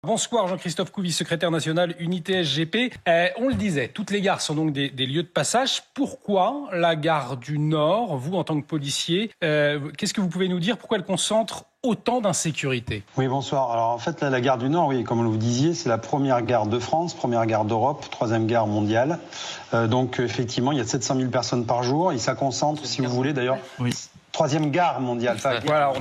Bonsoir Jean-Christophe Couvi, secrétaire national Unité SGP. On le disait, toutes les gares sont donc des lieux de passage. Pourquoi la gare du Nord, vous en tant que policier, qu'est-ce que vous pouvez nous dire? Pourquoi elle concentre autant d'insécurité? Oui, bonsoir. Alors en fait, la gare du Nord, oui, comme vous le disiez, c'est la première gare de France, première gare d'Europe, troisième gare mondiale. Donc effectivement, il y a 700 000 personnes par jour et ça concentre, si vous voulez d'ailleurs... Oui. Troisième gare mondiale. Voilà,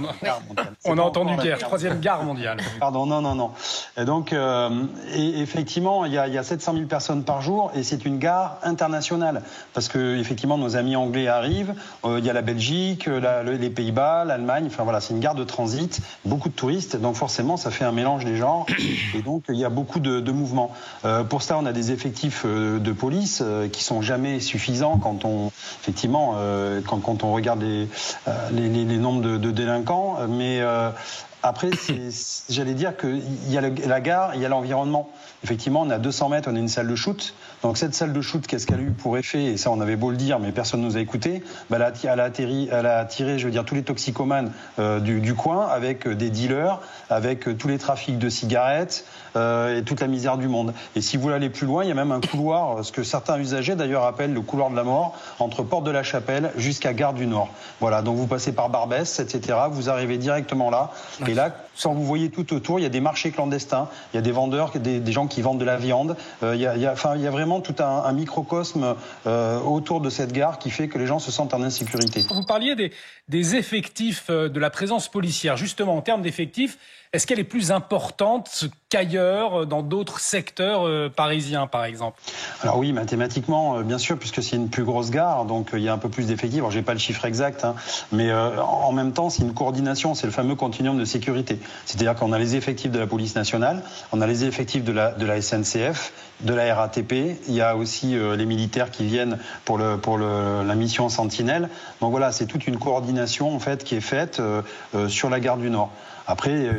on a entendu guerre. Troisième gare mondiale. Pardon, non. Et donc, et effectivement, il y a 700 000 personnes par jour et c'est une gare internationale parce que effectivement, nos amis anglais arrivent. Il y a la Belgique, les Pays-Bas, l'Allemagne. Enfin voilà, c'est une gare de transit, beaucoup de touristes. Donc forcément, ça fait un mélange des genres et donc il y a beaucoup de mouvements. Pour ça, on a des effectifs de police qui sont jamais suffisants quand on effectivement quand on regarde les nombres de délinquants, mais après, j'allais dire qu'il y a la gare, il y a l'environnement. Effectivement, on a 200 mètres, on a une salle de shoot. Donc cette salle de shoot, qu'est-ce qu'elle a eu pour effet? Et ça, on avait beau le dire, mais personne ne nous a écoutés. Elle a attiré, je veux dire, tous les toxicomanes du coin, avec des dealers, avec tous les trafics de cigarettes et toute la misère du monde. Et si vous voulez aller plus loin, il y a même un couloir, ce que certains usagers d'ailleurs appellent le couloir de la mort, entre Porte de la Chapelle jusqu'à Gare du Nord. Voilà, donc vous passez par Barbès, etc. Vous arrivez directement là. Et là, quand vous voyez tout autour, il y a des marchés clandestins, il y a des vendeurs, des gens qui vendent de la viande. Il y a vraiment tout un microcosme autour de cette gare qui fait que les gens se sentent en insécurité. Vous parliez des effectifs, de la présence policière. Justement, en termes d'effectifs, est-ce qu'elle est plus importante qu'ailleurs, dans d'autres secteurs parisiens, par exemple? Alors oui, mathématiquement, bien sûr, puisque c'est une plus grosse gare, donc il y a un peu plus d'effectifs. Alors, j'ai pas le chiffre exact, mais en même temps, c'est une coordination, c'est le fameux continuum de sécurité. C'est-à-dire qu'on a les effectifs de la police nationale, on a les effectifs de la SNCF, de la RATP, il y a aussi les militaires qui viennent pour la mission Sentinelle. Donc voilà, c'est toute une coordination en fait qui est faite sur la gare du Nord. Après,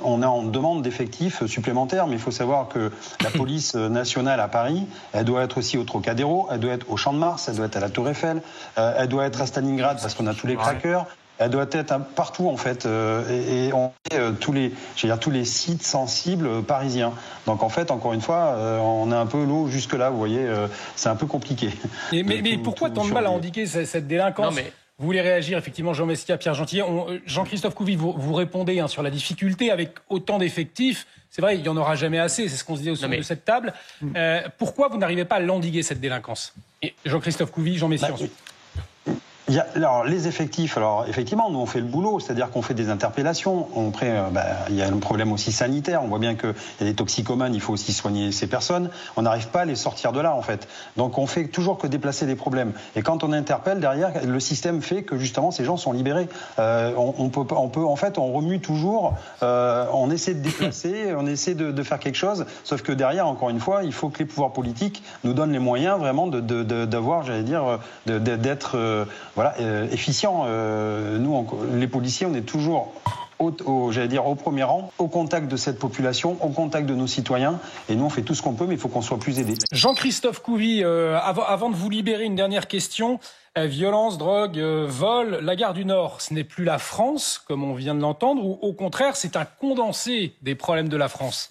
on demande d'effectifs supplémentaires, mais il faut savoir que la police nationale à Paris, elle doit être aussi au Trocadéro, elle doit être au Champ de Mars, elle doit être à la Tour Eiffel, elle doit être à Stalingrad parce qu'on a tous les crackers. Elle doit être partout en fait, et on fait tous les sites sensibles parisiens. Donc en fait, encore une fois, on a un peu l'eau jusque là. Vous voyez, c'est un peu compliqué. Mais pourquoi tant de mal à endiguer cette délinquance? Vous voulez réagir, effectivement, Jean Messia, Pierre Gentillet. Jean-Christophe Couvi, vous répondez sur la difficulté avec autant d'effectifs. C'est vrai, il n'y en aura jamais assez, c'est ce qu'on se dit autour de cette table. Pourquoi vous n'arrivez pas à l'endiguer, cette délinquance? Jean-Christophe Couvi, Jean Messia ensuite. Alors, les effectifs, alors effectivement, nous on fait le boulot, c'est-à-dire qu'on fait des interpellations. Après, il y a un problème aussi sanitaire. On voit bien qu'il y a des toxicomanes, il faut aussi soigner ces personnes. On n'arrive pas à les sortir de là, en fait. Donc, on fait toujours que déplacer des problèmes. Et quand on interpelle derrière, le système fait que justement ces gens sont libérés. On peut, en fait, on remue toujours. On essaie de déplacer, on essaie de faire quelque chose. Sauf que derrière, encore une fois, il faut que les pouvoirs politiques nous donnent les moyens vraiment d'avoir, j'allais dire, d'être efficient. Nous, les policiers, on est toujours au premier rang, au contact de cette population, au contact de nos citoyens. Et nous, on fait tout ce qu'on peut, mais il faut qu'on soit plus aidés. Jean-Christophe Couvi, avant de vous libérer, une dernière question. Violence, drogue, vol, la gare du Nord, ce n'est plus la France, comme on vient de l'entendre, ou au contraire, c'est un condensé des problèmes de la France?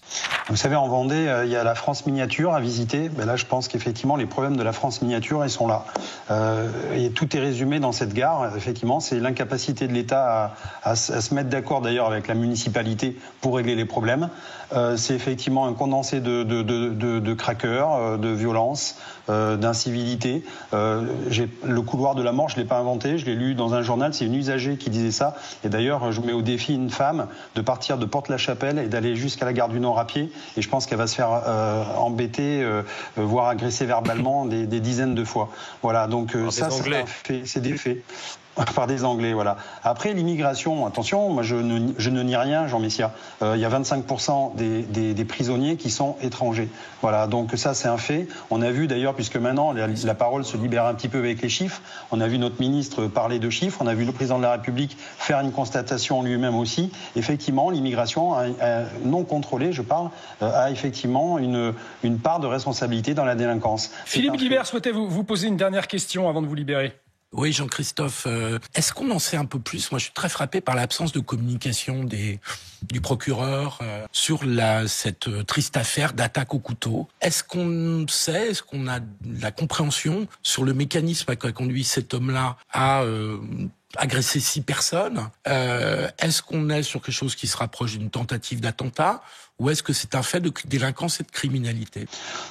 Vous savez, en Vendée, il y a la France miniature à visiter. Là, je pense qu'effectivement, les problèmes de la France miniature, ils sont là. Et tout est résumé dans cette gare. Effectivement, c'est l'incapacité de l'État à se mettre d'accord, d'ailleurs, avec la municipalité pour régler les problèmes. C'est effectivement un condensé de craqueurs, de violence, d'incivilité. Le couloir de la mort, je ne l'ai pas inventé, je l'ai lu dans un journal, c'est une usagère qui disait ça. Et d'ailleurs, je mets au défi une femme de partir de Porte-la-Chapelle et d'aller jusqu'à la gare du Nord à pied. Et je pense qu'elle va se faire embêter, voire agresser verbalement des dizaines de fois. Voilà, donc ça, c'est des faits. Par des Anglais, voilà. Après, l'immigration, attention, moi je ne nie rien, Jean Messia. Il y a 25% des prisonniers qui sont étrangers. Voilà, donc ça c'est un fait. On a vu d'ailleurs, puisque maintenant la parole se libère un petit peu avec les chiffres, on a vu notre ministre parler de chiffres, on a vu le président de la République faire une constatation lui-même aussi. Effectivement, l'immigration non contrôlée, je parle, a effectivement une part de responsabilité dans la délinquance. Philippe Guibert souhaitait vous poser une dernière question avant de vous libérer. Oui, Jean-Christophe, est-ce qu'on en sait un peu plus? Moi, je suis très frappé par l'absence de communication du procureur sur cette triste affaire d'attaque au couteau. Est-ce qu'on a la compréhension sur le mécanisme qui a conduit cet homme-là à agresser 6 personnes? Est-ce qu'on est sur quelque chose qui se rapproche d'une tentative d'attentat? Ou est-ce que c'est un fait de délinquance et de criminalité?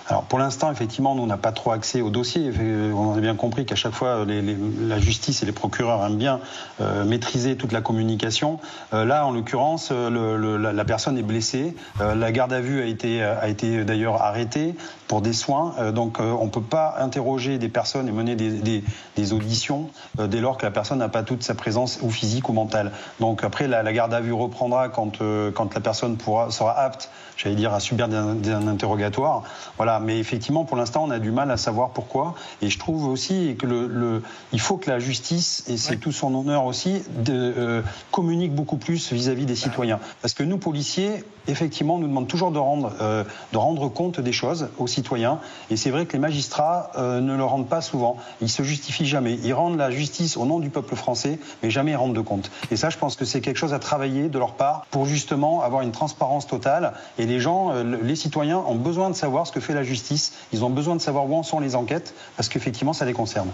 Alors pour l'instant, effectivement, nous, on n'a pas trop accès au dossier. On a bien compris qu'à chaque fois, la justice et les procureurs aiment bien maîtriser toute la communication. Là, en l'occurrence, la personne est blessée. La garde à vue a été d'ailleurs arrêtée pour des soins. Donc on ne peut pas interroger des personnes et mener des auditions dès lors que la personne n'a pas toute sa présence ou physique ou mentale. Donc après, la garde à vue reprendra quand la personne sera apte, j'allais dire, à subir un interrogatoire. Voilà. Mais effectivement, pour l'instant, on a du mal à savoir pourquoi. Et je trouve aussi que il faut que la justice, et c'est tout son honneur aussi, communique beaucoup plus vis-à-vis des citoyens. Parce que nous, policiers, effectivement, on nous demande toujours de rendre compte des choses aux citoyens. Et c'est vrai que les magistrats ne le rendent pas souvent. Ils se justifient jamais. Ils rendent la justice au nom du peuple français, mais jamais ils rendent de compte. Et ça, je pense que c'est quelque chose à travailler de leur part pour justement avoir une transparence totale. Et les gens, les citoyens ont besoin de savoir ce que fait la justice. Ils ont besoin de savoir où en sont les enquêtes, parce qu'effectivement, ça les concerne.